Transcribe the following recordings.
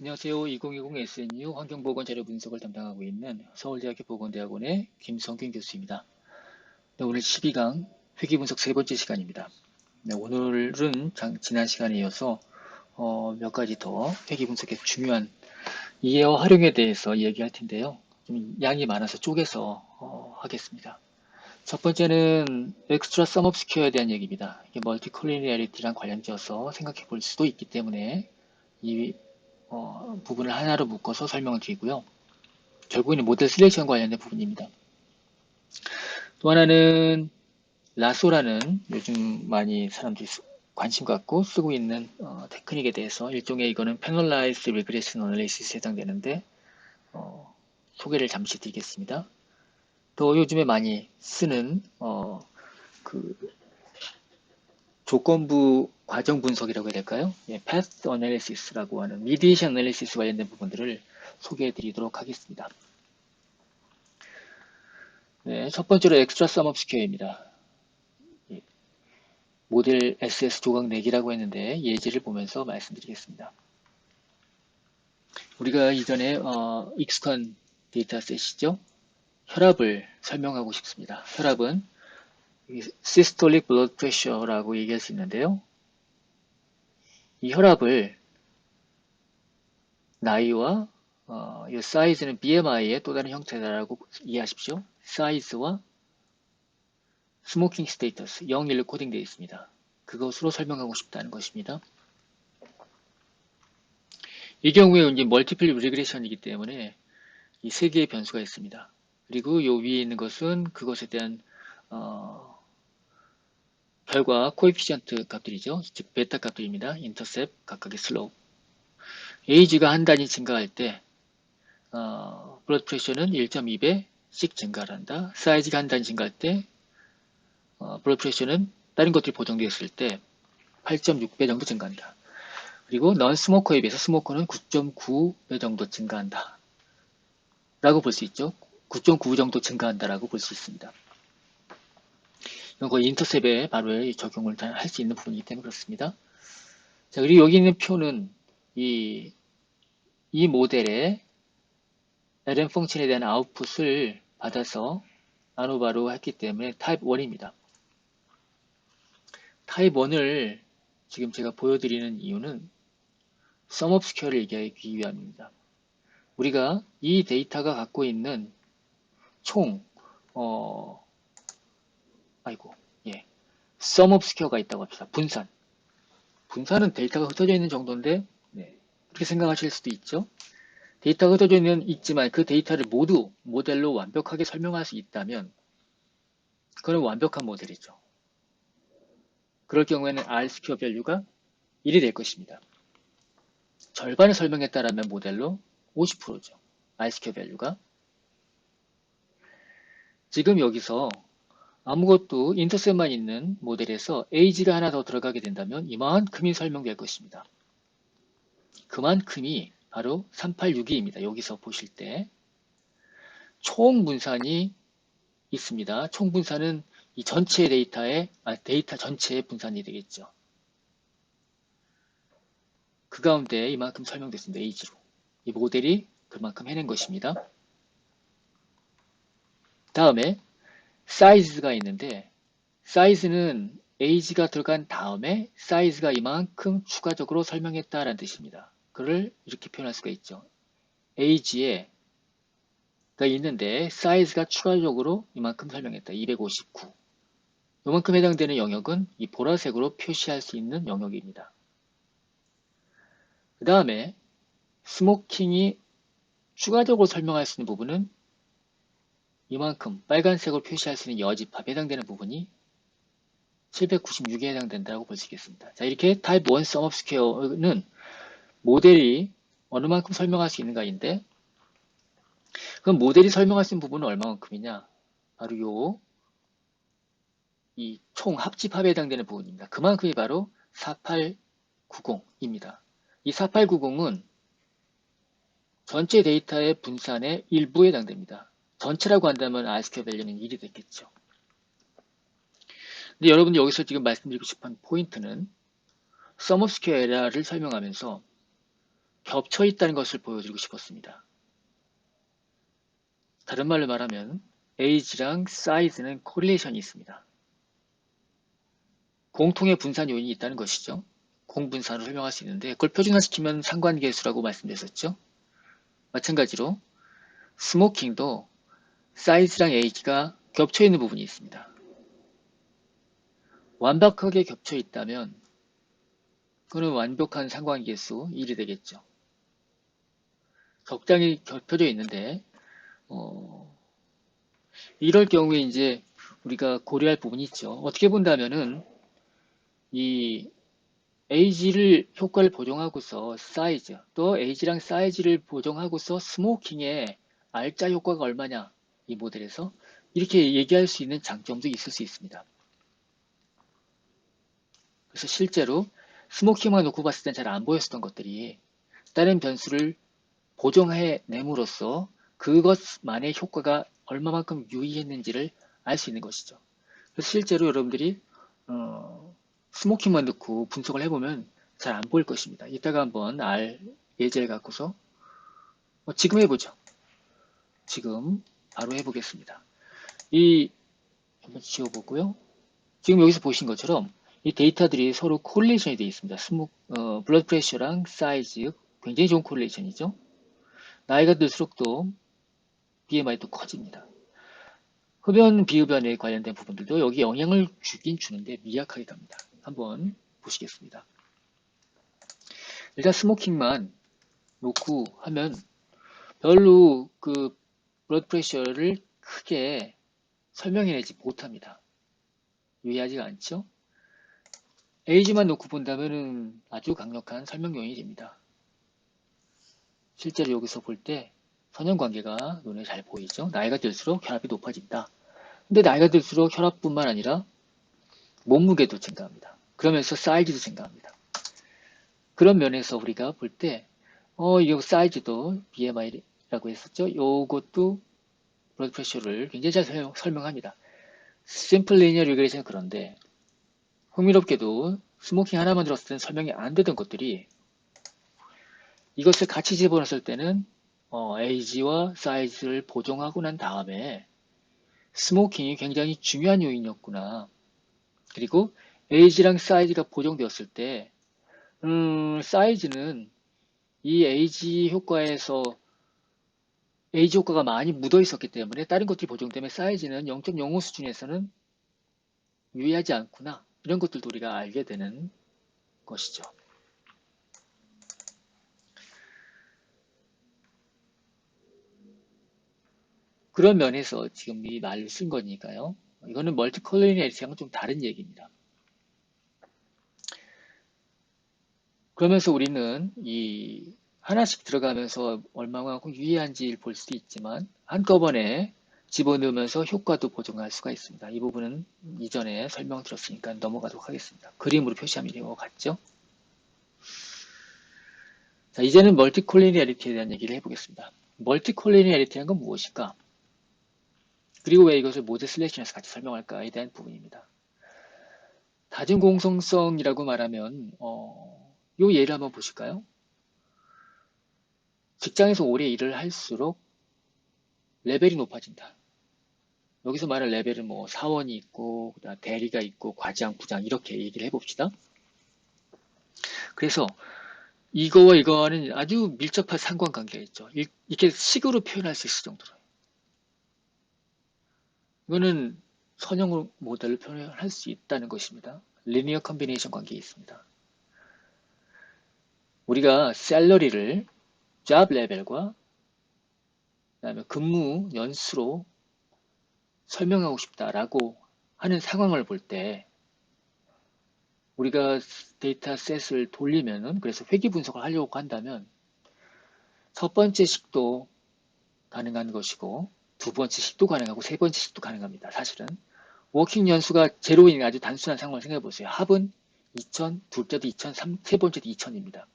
안녕하세요. 2020 SNU 환경보건 자료 분석을 담당하고 있는 서울대학교 보건대학원의 김성균 교수입니다. 네, 오늘 12강 회귀분석 세 번째 시간입니다. 네, 오늘은 지난 시간에 이어서 몇 가지 더 회귀분석의 중요한 이해와 활용에 대해서 이야기할 텐데요. 좀 양이 많아서 쪼개서 하겠습니다. 첫 번째는 엑스트라 썸 업스퀘어에 대한 얘기입니다. 이게 멀티컬리니어리티랑 관련지어서 생각해 볼 수도 있기 때문에 이 부분을 하나로 묶어서 설명을 드리고요. 결국에는 모델 시뮬레이션 관련된 부분입니다. 또 하나는 라소라는 요즘 많이 사람들이 관심 갖고 쓰고 있는 테크닉에 대해서 일종의 이거는 Penalized Regression Analysis에 해당되는데 소개를 잠시 드리겠습니다. 또 요즘에 많이 쓰는 그 조건부 과정 분석이라고 해야 될까요? 예, Path Analysis라고 하는 Mediation Analysis 관련된 부분들을 소개해 드리도록 하겠습니다. 네, 첫 번째로 엑스트라 썸업 스퀘어입니다. 모델 SS 조각 내기라고 했는데 예제를 보면서 말씀드리겠습니다. 우리가 이전에 익숙한 데이터셋이죠. 혈압을 설명하고 싶습니다. 혈압은 Systolic Blood Pressure라고 얘기할 수 있는데요. 이 혈압을 나이와 이 사이즈는 BMI의 또 다른 형태다라고 이해하십시오. 사이즈와 스모킹 스테이터스 01로 코딩되어 있습니다. 그것으로 설명하고 싶다는 것입니다. 이 경우에 이제 멀티플 리그레션이기 때문에 이 세 개의 변수가 있습니다. 그리고 요 위에 있는 것은 그것에 대한 결과 코에피시언트 값들이죠. 즉 베타 값들입니다. 인터셉 각각의 슬로우. 에이지가 한 단위 증가할 때 블러드 프레셔는 1.2배씩 증가를 한다. 사이즈가 한 단위 증가할 때 블러드 프레셔는 다른 것들이 보정되었을 때 8.6배 정도 증가한다. 그리고 넌 스모커에 비해서 스모커는 9.9배 정도 증가한다. 라고 볼 수 있죠. 9.9 정도 증가한다라고 볼 수 있습니다. 이건 거의 인터셉에 바로 적용을 할 수 있는 부분이기 때문에 그렇습니다. 자, 그리고 여기 있는 표는 이 모델의 LM 펑션에 대한 아웃풋을 받아서 아노바로 했기 때문에 타입 1입니다. 타입 1을 지금 제가 보여드리는 이유는 썸업 스퀘어를 얘기하기 위함입니다. 우리가 이 데이터가 갖고 있는 총 썸업 스퀘어가 있다고 합시다. 분산은 데이터가 흩어져 있는 정도인데 그렇게 생각하실 수도 있죠. 데이터가 흩어져 있지만 그 데이터를 모두 모델로 완벽하게 설명할 수 있다면 그건 완벽한 모델이죠. 그럴 경우에는 R 스퀘어 밸류가 1이 될 것입니다. 절반을 설명했다라면 모델로 50%죠. R 스퀘어 밸류가. 지금 여기서 아무것도 인터셉만 있는 모델에서 에이지가 하나 더 들어가게 된다면 이만큼이 설명될 것입니다. 그만큼이 바로 3862입니다. 여기서 보실 때 총 분산이 있습니다. 총 분산은 이 전체 데이터 전체의 분산이 되겠죠. 그 가운데 이만큼 설명됐습니다. A지로. 이 모델이 그만큼 해낸 것입니다. 다음에 사이즈가 있는데 사이즈는 A가 들어간 다음에 사이즈가 이만큼 추가적으로 설명했다라는 뜻입니다. 그를 이렇게 표현할 수가 있죠. A가 있는데 사이즈가 추가적으로 이만큼 설명했다. 259. 이만큼 해당되는 영역은 이 보라색으로 표시할 수 있는 영역입니다. 그 다음에 스모킹이 추가적으로 설명할 수 있는 부분은 이만큼 빨간색으로 표시할 수 있는 여집합에 해당되는 부분이 796에 해당된다고 볼 수 있겠습니다. 자, 이렇게 타입 1 썸업 스퀘어는 모델이 어느 만큼 설명할 수 있는가인데 그럼 모델이 설명할 수 있는 부분은 얼마만큼이냐? 바로 이 총 합집합에 해당되는 부분입니다. 그만큼이 바로 4890입니다. 이 4890은 전체 데이터의 분산의 일부에 해당됩니다. 전체라고 한다면 R스퀘어 밸류는 1이 됐겠죠. 근데 여러분들 여기서 지금 말씀드리고 싶은 포인트는 썸업 스퀘어 에러를 설명하면서 겹쳐 있다는 것을 보여드리고 싶었습니다. 다른 말로 말하면 에이지랑 사이즈는 코릴레이션이 있습니다. 공통의 분산 요인이 있다는 것이죠. 공분산으로 설명할 수 있는데 그걸 표준화시키면 상관계수라고 말씀드렸었죠. 마찬가지로 스모킹도 사이즈랑 에이지가 겹쳐 있는 부분이 있습니다. 완벽하게 겹쳐 있다면 그는 완벽한 상관계수 1이 되겠죠. 적당히 겹쳐져 있는데 이럴 경우에 이제 우리가 고려할 부분이 있죠. 어떻게 본다면은 이 에이지를 효과를 보정하고서 사이즈 또 에이지랑 사이즈를 보정하고서 스모킹의 알짜 효과가 얼마냐 이 모델에서 이렇게 얘기할 수 있는 장점도 있을 수 있습니다. 그래서 실제로 스모킹만 놓고 봤을 땐 잘 안 보였었던 것들이 다른 변수를 보정해 nem으로써 그것만의 효과가 얼마만큼 유의했는지를 알 수 있는 것이죠. 그래서 실제로 여러분들이 스모킹만 넣고 분석을 해보면 잘 안 보일 것입니다. 이따가 한번 예제를 갖고서 지금 해보죠. 지금 바로 해보겠습니다. 한번 지워보고요. 지금 여기서 보신 것처럼 이 데이터들이 서로 콜레이션이 되어 있습니다. 블러드 프레셔랑 사이즈 굉장히 좋은 콜레이션이죠. 나이가 들수록 또 BMI도 커집니다. 흡연, 비흡연에 관련된 부분들도 여기 영향을 주긴 주는데 미약하게 갑니다. 한번 보시겠습니다. 일단 스모킹만 놓고 하면 별로 그 블러드 프레셔를 크게 설명해내지 못합니다. 유의하지가 않죠? 에이지만 놓고 본다면 아주 강력한 설명 요인이 됩니다. 실제로 여기서 볼 때 선형관계가 눈에 잘 보이죠? 나이가 들수록 혈압이 높아진다. 근데 나이가 들수록 혈압뿐만 아니라 몸무게도 증가합니다. 그러면서 사이즈도 증가합니다. 그런 면에서 우리가 볼 때, 이 사이즈도 BMI라고 했었죠? 요것도 블러드 프레셔를 굉장히 잘 설명합니다. 심플 리니어 리그레이션은 그런데 흥미롭게도 스모킹 하나만 들었을 때는 설명이 안 되던 것들이 이것을 같이 집어넣었을 때는 에이지와 사이즈를 보정하고 난 다음에 스모킹이 굉장히 중요한 요인이었구나. 그리고 에이지랑 사이즈가 보정되었을 때 사이즈는 이 에이지 효과에서 에이지 효과가 많이 묻어 있었기 때문에 다른 것들이 보정되면 사이즈는 0.05 수준에서는 유의하지 않구나. 이런 것들도 우리가 알게 되는 것이죠. 그런 면에서 지금 이 말을 쓴 거니까요. 이거는 멀티컬리니얼이랑은 좀 다른 얘기입니다. 그러면서 우리는 이 하나씩 들어가면서 얼마만큼 유의한지를 볼 수도 있지만 한꺼번에 집어넣으면서 효과도 보정할 수가 있습니다. 이 부분은 이전에 설명드렸으니까 넘어가도록 하겠습니다. 그림으로 표시하면 이것 같죠? 자, 이제는 멀티콜리니얼리티에 대한 얘기를 해보겠습니다. 멀티콜리니얼리티는 건 무엇일까? 그리고 왜 이것을 모드 슬래시에서 같이 설명할까에 대한 부분입니다. 다중공성성이라고 말하면 요 예를 한번 보실까요? 직장에서 오래 일을 할수록 레벨이 높아진다. 여기서 말할 레벨은 뭐 사원이 있고 대리가 있고 과장, 부장 이렇게 얘기를 해봅시다. 그래서 이거와 이거와는 아주 밀접한 상관관계가 있죠. 이렇게 식으로 표현할 수 있을 정도로. 이거는 선형 모델로 표현할 수 있다는 것입니다. 리니어 컨비네이션 관계에 있습니다. 우리가 샐러리를 잡 레벨과 그다음에 근무 연수로 설명하고 싶다라고 하는 상황을 볼 때 우리가 데이터셋을 돌리면은 그래서 회귀 분석을 하려고 한다면 첫 번째 식도 가능한 것이고 두 번째 식도 가능하고 세 번째 식도 가능합니다. 사실은 워킹 연수가 제로인 아주 단순한 상황을 생각해 보세요. 합은 2000, 둘째도 2000, 세 번째도 2000입니다.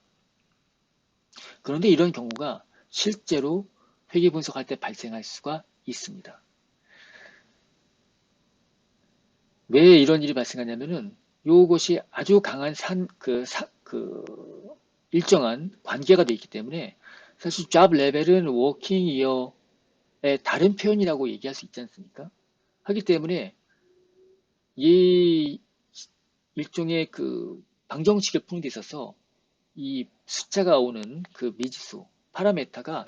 그런데 이런 경우가 실제로 회계 분석할 때 발생할 수가 있습니다. 왜 이런 일이 발생하냐면은 요것이 아주 강한 일정한 관계가 되어 있기 때문에 사실 job 레벨은 working year의 다른 표현이라고 얘기할 수 있지 않습니까? 하기 때문에 이 일종의 그 방정식을 푸는 데 있어서 이 숫자가 오는 그 미지수, 파라메타가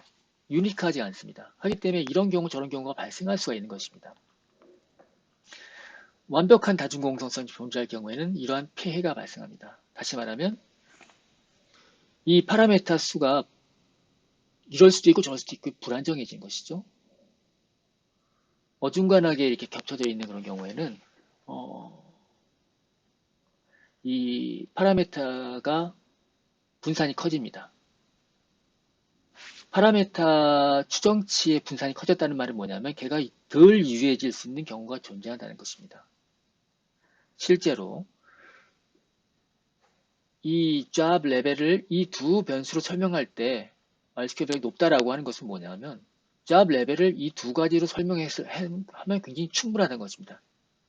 유니크하지 않습니다. 하기 때문에 이런 경우 저런 경우가 발생할 수가 있는 것입니다. 완벽한 다중공성성이 존재할 경우에는 이러한 폐해가 발생합니다. 다시 말하면 이 파라메타 수가 이럴 수도 있고 저럴 수도 있고 불안정해진 것이죠. 어중간하게 이렇게 겹쳐져 있는 그런 경우에는 이 파라메타가 분산이 커집니다. 파라메타 추정치의 분산이 커졌다는 말은 뭐냐면 걔가 덜 유해질 수 있는 경우가 존재한다는 것입니다. 실제로 이 job 레벨을 이 두 변수로 설명할 때 RSQL이 높다라고 하는 것은 뭐냐면 job 레벨을 이 두 가지로 설명하면 굉장히 충분하다는 것입니다.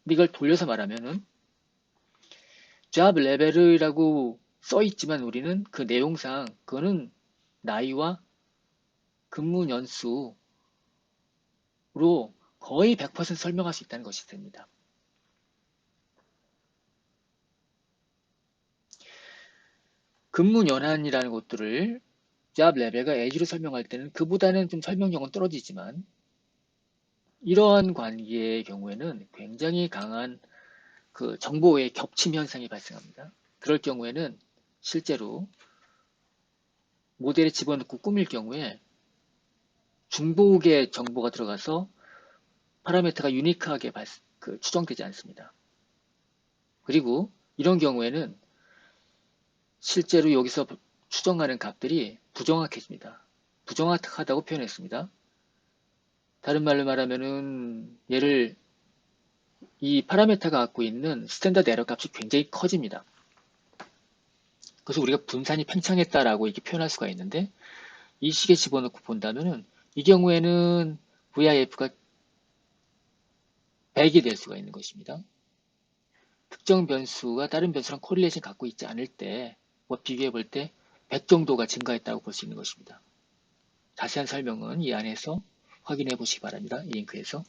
근데 이걸 돌려서 말하면은 job 레벨이라고 써 있지만 우리는 그 내용상 그거는 나이와 근무 연수로 거의 100% 설명할 수 있다는 것이 됩니다. 근무 연한이라는 것들을 job 레벨과 age로 설명할 때는 그보다는 좀 설명력은 떨어지지만 이러한 관계의 경우에는 굉장히 강한 그 정보의 겹침 현상이 발생합니다. 그럴 경우에는 실제로 모델에 집어넣고 꾸밀 경우에 중복의 정보가 들어가서 파라미터가 유니크하게 추정되지 않습니다. 그리고 이런 경우에는 실제로 여기서 추정하는 값들이 부정확해집니다. 부정확하다고 표현했습니다. 다른 말로 말하면은 얘를 이 파라미터가 갖고 있는 스탠다드 에러 값이 굉장히 커집니다. 그래서 우리가 분산이 팽창했다라고 이렇게 표현할 수가 있는데 이 식에 집어넣고 본다면은 이 경우에는 VIF가 100이 될 수가 있는 것입니다. 특정 변수가 다른 변수랑 코릴레이션 갖고 있지 않을 때 비교해 볼 때 100 정도가 증가했다고 볼 수 있는 것입니다. 자세한 설명은 이 안에서 확인해 보시기 바랍니다. 이 링크에서.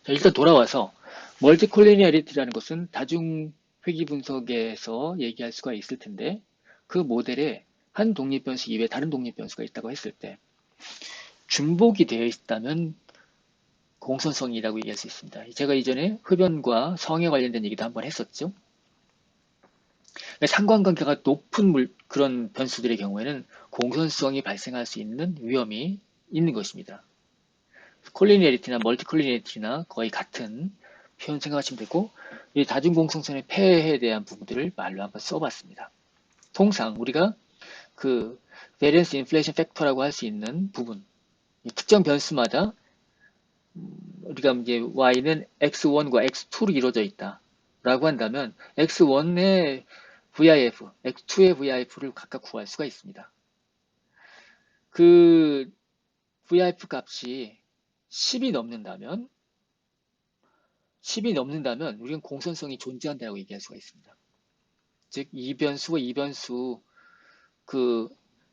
자, 일단 돌아와서 멀티콜리니어리티라는 것은 다중 회귀 분석에서 얘기할 수가 있을 텐데 그 모델에 한 독립변수 이외에 다른 독립변수가 있다고 했을 때 중복이 되어 있다면 공선성이라고 얘기할 수 있습니다. 제가 이전에 흡연과 성에 관련된 얘기도 한번 했었죠. 상관관계가 높은 그런 변수들의 경우에는 공선성이 발생할 수 있는 위험이 있는 것입니다. 콜리니어리티나 멀티콜리니어리티나 거의 같은 표현 생각하시면 되고 이 다중공성성의 폐해에 대한 부분들을 말로 한번 써봤습니다. 통상 우리가 그 variance inflation factor라고 할 수 있는 부분 특정 변수마다 우리가 이제 y는 x1과 x2로 이루어져 있다 라고 한다면 x1의 VIF, x2의 VIF를 각각 구할 수가 있습니다. 그 VIF 값이 10이 넘는다면 우리는 공선성이 존재한다고 얘기할 수가 있습니다. 즉 이변수와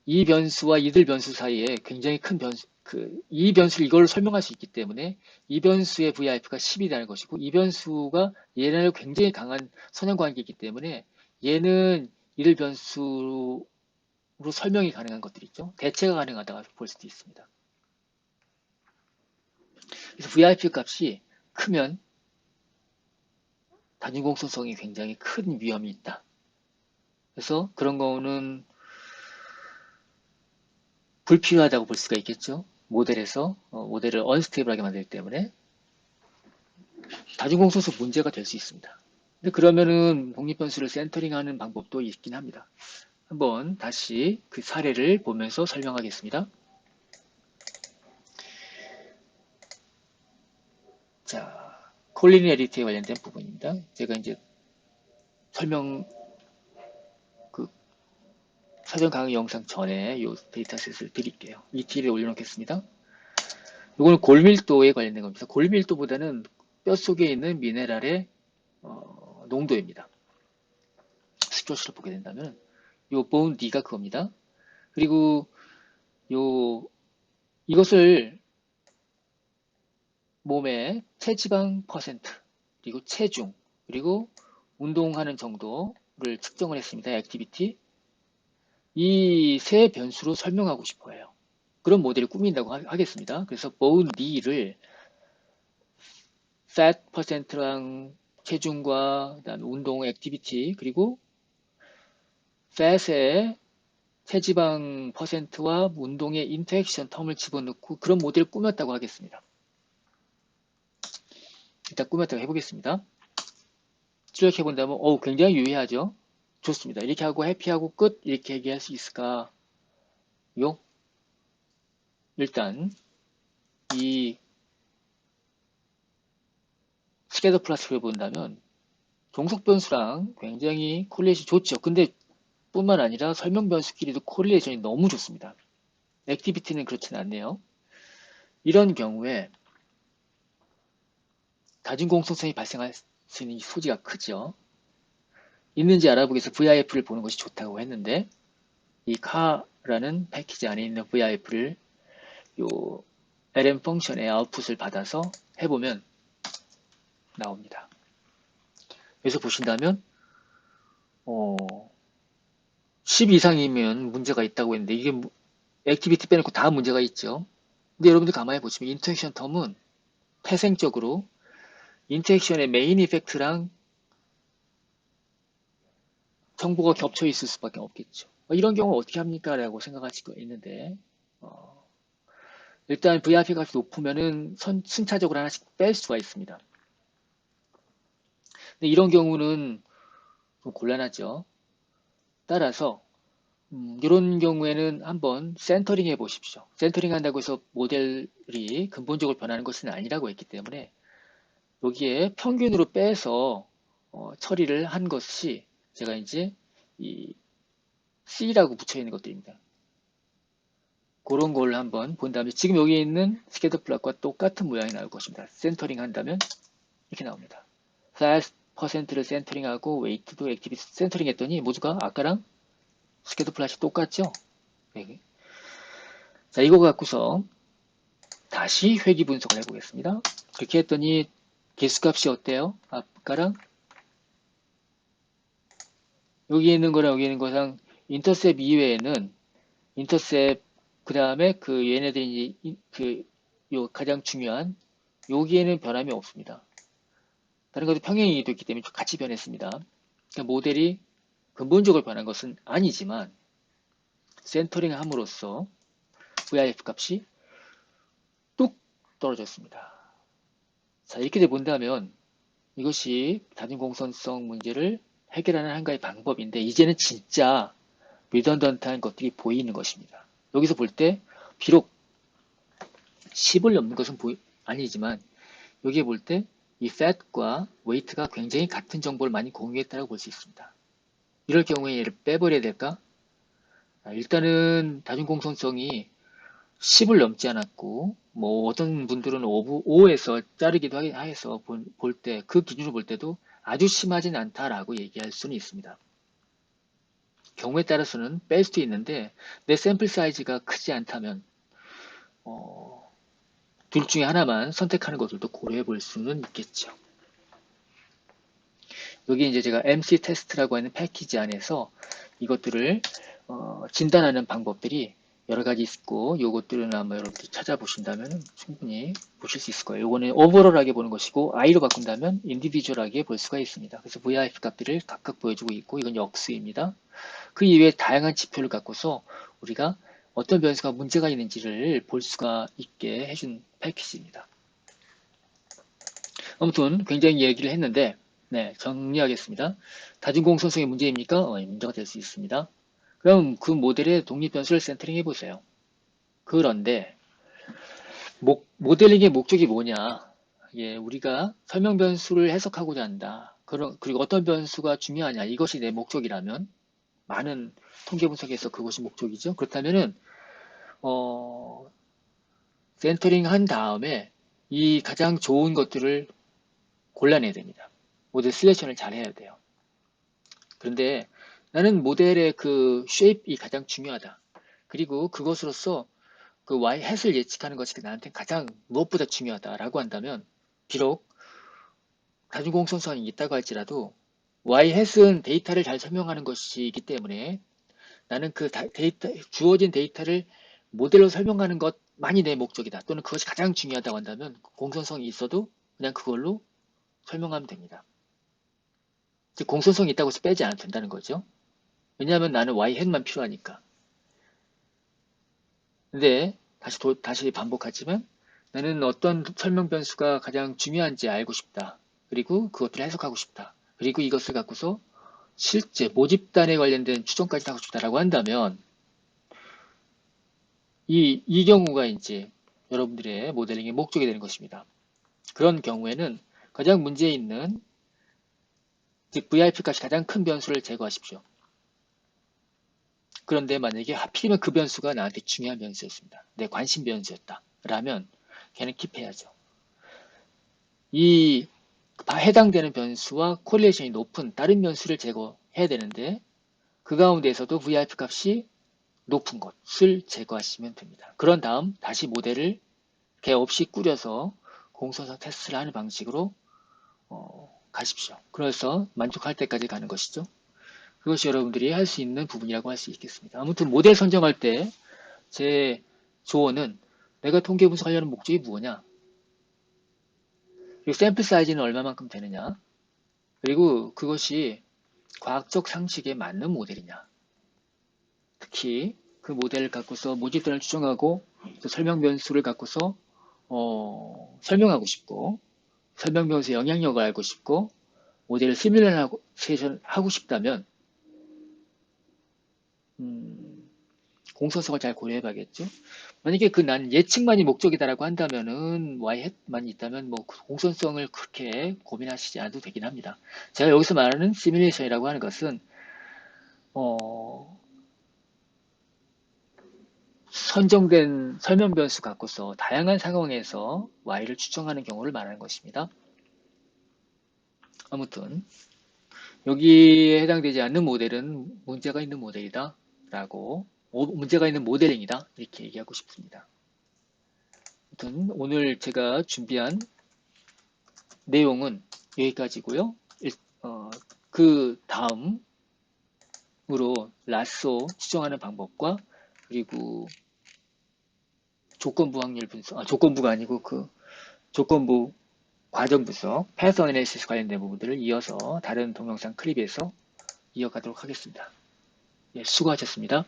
이변수와 이들 변수 사이에 굉장히 큰 변수 이 변수를 이걸로 설명할 수 있기 때문에 이 변수의 VIF가 10이라는 것이고 이 변수가 얘네를 굉장히 강한 선형관계이기 때문에 얘는 이들 변수로 설명이 가능한 것들이 있죠. 대체가 가능하다고 볼 수도 있습니다. 그래서 VIF 값이 크면 단위공소성이 굉장히 큰 위험이 있다. 그래서 그런 거는 불필요하다고 볼 수가 있겠죠. 모델에서 모델을 언스테이블하게 만들기 때문에 다중공소성 문제가 될 수 있습니다. 근데 그러면은 독립변수를 센터링하는 방법도 있긴 합니다. 한번 다시 그 사례를 보면서 설명하겠습니다. 자, 콜리니어리티에 관련된 부분입니다. 제가 이제 사전 강의 영상 전에 이 데이터셋을 드릴게요. ETL에 올려놓겠습니다. 이거는 골밀도에 관련된 겁니다. 골밀도보다는 뼈 속에 있는 미네랄의 농도입니다. 스표시를 보게 된다면 이 bone D가 그겁니다. 그리고 이것을 몸의 체지방 퍼센트, 그리고 체중, 그리고 운동하는 정도를 측정을 했습니다. 액티비티. 이 세 변수로 설명하고 싶어요. 그런 모델을 꾸민다고 하겠습니다. 그래서 bone D를 fat 퍼센트랑 체중과 그다음에 운동 액티비티 그리고 fat의 체지방 퍼센트와 운동의 인터액션 텀을 집어넣고 그런 모델을 꾸몄다고 하겠습니다. 일단 꾸몄다고 해보겠습니다. 출력해 본다면 굉장히 유의하죠. 좋습니다. 이렇게 하고 해피하고 끝 이렇게 얘기할 수 있을까요? 일단 이 스캐터 플러스를 본다면 종속 변수랑 굉장히 콜레이션이 좋죠. 근데 뿐만 아니라 설명 변수끼리도 콜레이션이 너무 좋습니다. 액티비티는 그렇지는 않네요. 이런 경우에 다중공통성이 발생할 수 있는 소지가 크죠. 있는지 알아보기 위해서 VIF를 보는 것이 좋다고 했는데 이 카라는 패키지 안에 있는 VIF를 요 LM 펑션의 아웃풋을 받아서 해보면 나옵니다. 여기서 보신다면 10 이상이면 문제가 있다고 했는데 이게 액티비티 빼놓고 다 문제가 있죠. 근데 여러분들 가만히 보시면 인터액션 텀은 태생적으로 인터액션의 메인 이펙트랑 정보가 겹쳐 있을 수밖에 없겠죠. 이런 경우 어떻게 합니까? 라고 생각할 수가 있는데 일단 VIP 값이 높으면은 순차적으로 하나씩 뺄 수가 있습니다. 근데 이런 경우는 좀 곤란하죠. 따라서 이런 경우에는 한번 센터링 해 보십시오. 센터링 한다고 해서 모델이 근본적으로 변하는 것은 아니라고 했기 때문에 여기에 평균으로 빼서 처리를 한 것이 제가 이제 이 C라고 붙여 있는 것들입니다. 그런 걸 한번 본 다음에 지금 여기 있는 스캐터 플롯과 똑같은 모양이 나올 것입니다. 센터링 한다면 이렇게 나옵니다. 4%를 센터링하고 웨이트도 액티비티 센터링 했더니 모두가 아까랑 스캐터 플롯이 똑같죠? 네. 자, 이거 갖고서 다시 회귀 분석을 해보겠습니다. 그렇게 했더니 개수값이 어때요? 아까랑 여기 있는 거랑 여기 있는 거랑 인터셉 이외에는 인터셉 그 다음에 그 얘네들이 요 가장 중요한 여기에는 변함이 없습니다. 다른 것도 평행이 됐기 때문에 같이 변했습니다. 그러니까 모델이 근본적으로 변한 것은 아니지만 센터링 함으로써 VIF 값이 뚝 떨어졌습니다. 자, 이렇게 본다면 이것이 다중공선성 문제를 해결하는 한 가지 방법인데 이제는 진짜 리던던트한 것들이 보이는 것입니다. 여기서 볼 때 비록 10을 넘는 것은 아니지만 여기에 볼 때 이 fat과 weight가 굉장히 같은 정보를 많이 공유했다고 볼 수 있습니다. 이럴 경우에 얘를 빼버려야 될까? 일단은 다중공선성이 10을 넘지 않았고 뭐 어떤 분들은 5에서 자르기도 해서 볼 때 그 기준으로 볼 때도 아주 심하진 않다라고 얘기할 수는 있습니다. 경우에 따라서는 뺄 수도 있는데 내 샘플 사이즈가 크지 않다면 둘 중에 하나만 선택하는 것들도 고려해 볼 수는 있겠죠. 여기 이제 제가 MC 테스트라고 하는 패키지 안에서 이것들을 진단하는 방법들이 여러 가지 있고 이것들은 아마 여러분들이 찾아보신다면 충분히 보실 수 있을 거예요. 이거는 오버럴하게 보는 것이고 I로 바꾼다면 인디비주얼하게 볼 수가 있습니다. 그래서 VIF 값들을 각각 보여주고 있고 이건 역수입니다. 그 이외에 다양한 지표를 갖고서 우리가 어떤 변수가 문제가 있는지를 볼 수가 있게 해준 패키지입니다. 아무튼 굉장히 얘기를 했는데 네, 정리하겠습니다. 다중공선성의 문제입니까? 문제가 될 수 있습니다. 그럼 그 모델의 독립변수를 센터링 해보세요. 그런데 모델링의 목적이 뭐냐? 예, 우리가 설명 변수를 해석하고자 한다. 그리고 어떤 변수가 중요하냐? 이것이 내 목적이라면 많은 통계 분석에서 그것이 목적이죠. 그렇다면은 센터링 한 다음에 이 가장 좋은 것들을 골라내야 됩니다. 모델 셀렉션을 잘 해야 돼요. 그런데 나는 모델의 그 쉐입이 가장 중요하다. 그리고 그것으로서 그 y 햇을 예측하는 것이 나한테 가장 무엇보다 중요하다라고 한다면 비록 다중공선성이 있다고 할지라도 y 햇은 데이터를 잘 설명하는 것이기 때문에 나는 그 주어진 데이터를 모델로 설명하는 것만이 내 목적이다. 또는 그것이 가장 중요하다고 한다면 공선성이 있어도 그냥 그걸로 설명하면 됩니다. 즉 공선성이 있다고 해서 빼지 않아도 된다는 거죠. 왜냐하면 나는 y 햇만 필요하니까. 근데 다시 반복하지만 나는 어떤 설명 변수가 가장 중요한지 알고 싶다. 그리고 그것들을 해석하고 싶다. 그리고 이것을 갖고서 실제 모집단에 관련된 추정까지 하고 싶다라고 한다면 이 경우가 이제 여러분들의 모델링의 목적이 되는 것입니다. 그런 경우에는 가장 문제 있는 즉 VIP 값이 가장 큰 변수를 제거하십시오. 그런데 만약에 하필이면 그 변수가 나한테 중요한 변수였습니다. 내 관심 변수였다. 라면 걔는 킵해야죠. 이 해당되는 변수와 콜리레이션이 높은 다른 변수를 제거해야 되는데 그 가운데에서도 VIP 값이 높은 것을 제거하시면 됩니다. 그런 다음 다시 모델을 개 없이 꾸려서 공선성 테스트를 하는 방식으로 가십시오. 그래서 만족할 때까지 가는 것이죠. 그것이 여러분들이 할 수 있는 부분이라고 할 수 있겠습니다. 아무튼 모델 선정할 때 제 조언은 내가 통계 분석하려는 목적이 무엇냐? 그리고 샘플 사이즈는 얼마만큼 되느냐? 그리고 그것이 과학적 상식에 맞는 모델이냐? 특히 그 모델을 갖고서 모집단을 추정하고 또 설명 변수를 갖고서 설명하고 싶고 설명 변수의 영향력을 알고 싶고 모델을 시뮬레이션 하고 싶다면 공소성을 잘 고려해봐야겠죠. 만약에 난 예측만이 목적이다라고 한다면은 y햇만이 있다면 뭐 공선성을 그렇게 고민하시지 않아도 되긴 합니다. 제가 여기서 말하는 시뮬레이션이라고 하는 것은 선정된 설명 변수 갖고서 다양한 상황에서 y를 추정하는 경우를 말하는 것입니다. 아무튼 여기에 해당되지 않는 모델은 문제가 있는 모델이다 라고 문제가 있는 모델링이다 이렇게 얘기하고 싶습니다. 아무튼 오늘 제가 준비한 내용은 여기까지고요. 그 다음으로 라쏘 추정하는 방법과 그리고 조건부 확률 분석, 조건부가 아니고 그 조건부 과정 분석, 패스 어널리시스 관련된 부분들을 이어서 다른 동영상 클립에서 이어가도록 하겠습니다. 예, 수고하셨습니다.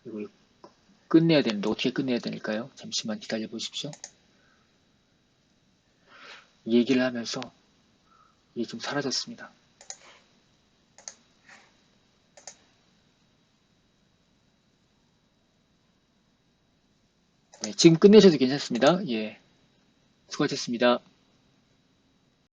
그리고 끝내야 되는데 어떻게 끝내야 될까요? 잠시만 기다려 보십시오. 얘기를 하면서 이게 좀 사라졌습니다. 네, 지금 끝내셔도 괜찮습니다. 예, 수고하셨습니다.